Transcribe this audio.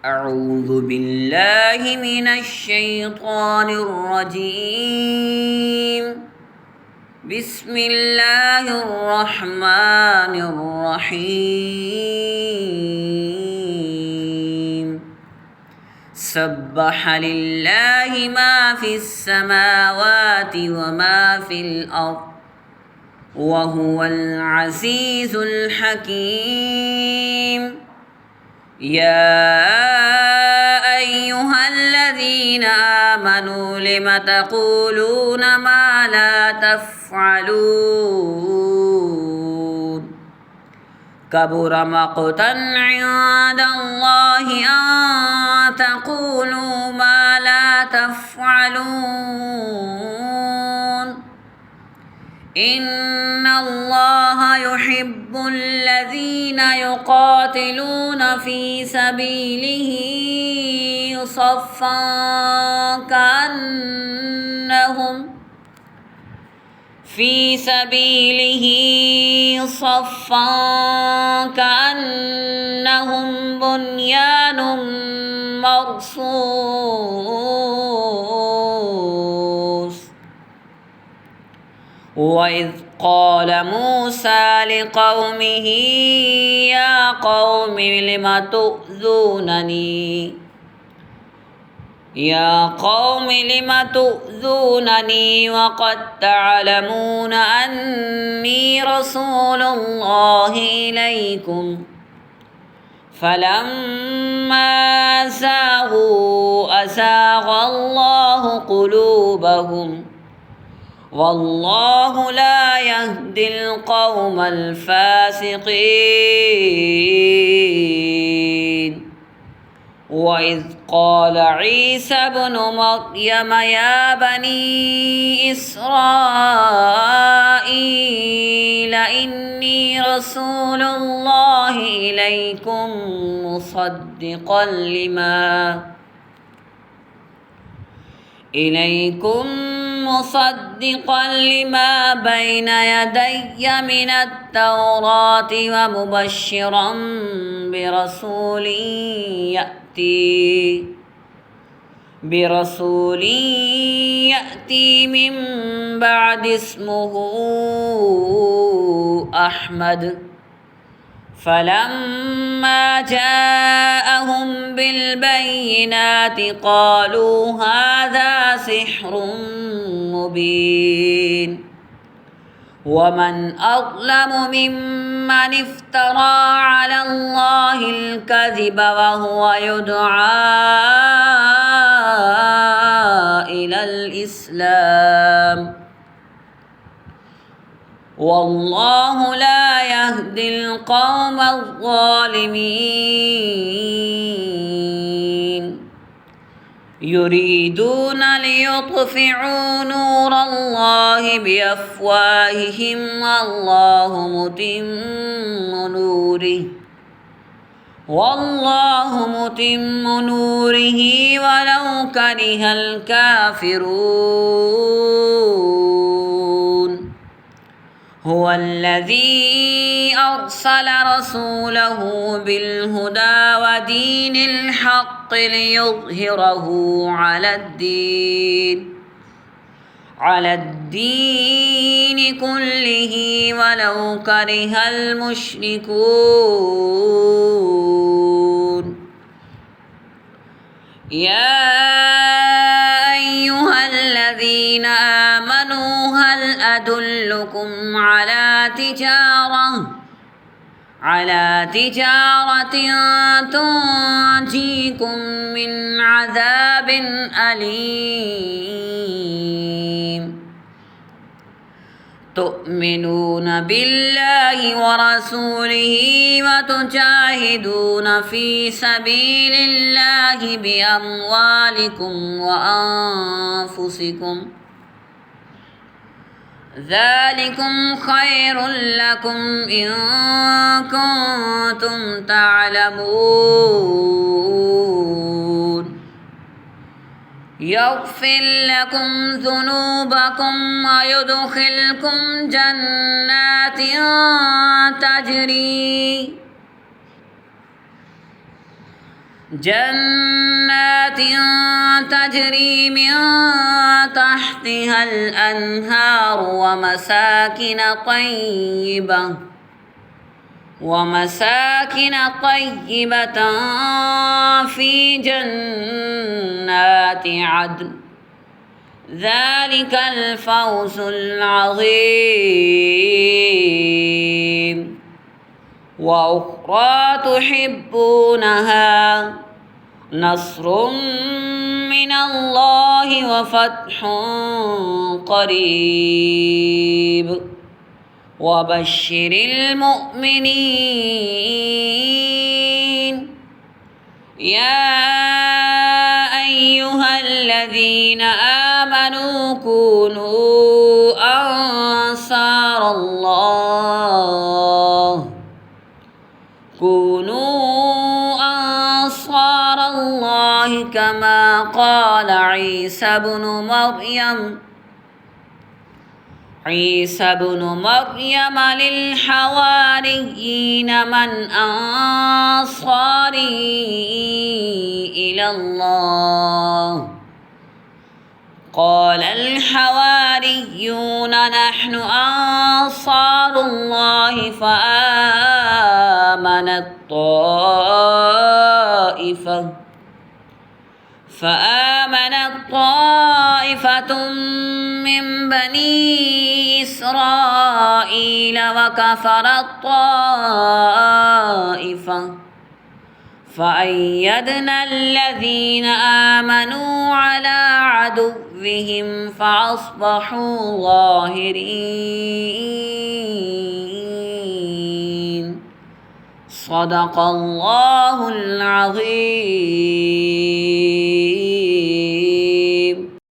أعوذ بالله من الشيطان الرجيم. بسم الله الرحمن الرحيم. سبح لله ما في السماوات وما في الأرض وهو العزيز الحكيم. يا أيها الذين آمنوا لم تقولون ما لا تفعلون كبر مقتا عند الله أن تقولوا ما لا تفعلون إن الله يحب الذين يقاتلون في سبيله صفا كأنهم بنيان مرصوص. وإذ قال موسى لقومه يا قوم لم تؤذونني وقد تعلمون أني رسول الله إليكم فلما زاغوا أزاغ الله قلوبهم والله لا يهدي القوم الفاسقين. وإذ قال عيسى ابن مريم يا بني إسرائيل إني رسول الله إليكم مصدقا لما بين يدي من التوراة ومبشرا برسول يأتي من بعد اسمه أحمد. فلما جاءهم بالبينات قالوا هذا سحر مبين. ومن أظلم ممن افترى على الله الكذب وهو يدعى إلى الإسلام والله لا يهدي القوم الظالمين. يريدون ليطفئوا نور الله بأفواههم والله متم نوره ولو كره الكافرون. هو الذي أرسل رسوله بالهدى ودين الحق ليظهره على الدين كله ولو كره المشركون. يا أيها الذين آمنوا هل أدلكم على تجارة تنجيكم من عذاب أليم. تؤمنون بالله ورسوله وتجاهدون في سبيل الله بأموالكم وأنفسكم ذلكم خير لكم إن كنتم تعلمون. يغفر لكم ذنوبكم ويدخلكم جنات جنات تجري من تحتها الأنهار ومساكن طيبة في جنات عدن ذلك الفوز العظيم. وأخرى تحبونها نصر من الله وفتح قريب وبشر المؤمنين. يا أيها الذين آمنوا كونوا أنصار الله كما قال عيسى بن مريم للحواريين من أنصاري إلى الله قال الحواريون نحن أنصار الله فآمنت طائفة من بني إسرائيل وكفرت طائفة فأيدنا الذين آمنوا على عدوهم فأصبحوا ظاهرين. صدق الله العظيم.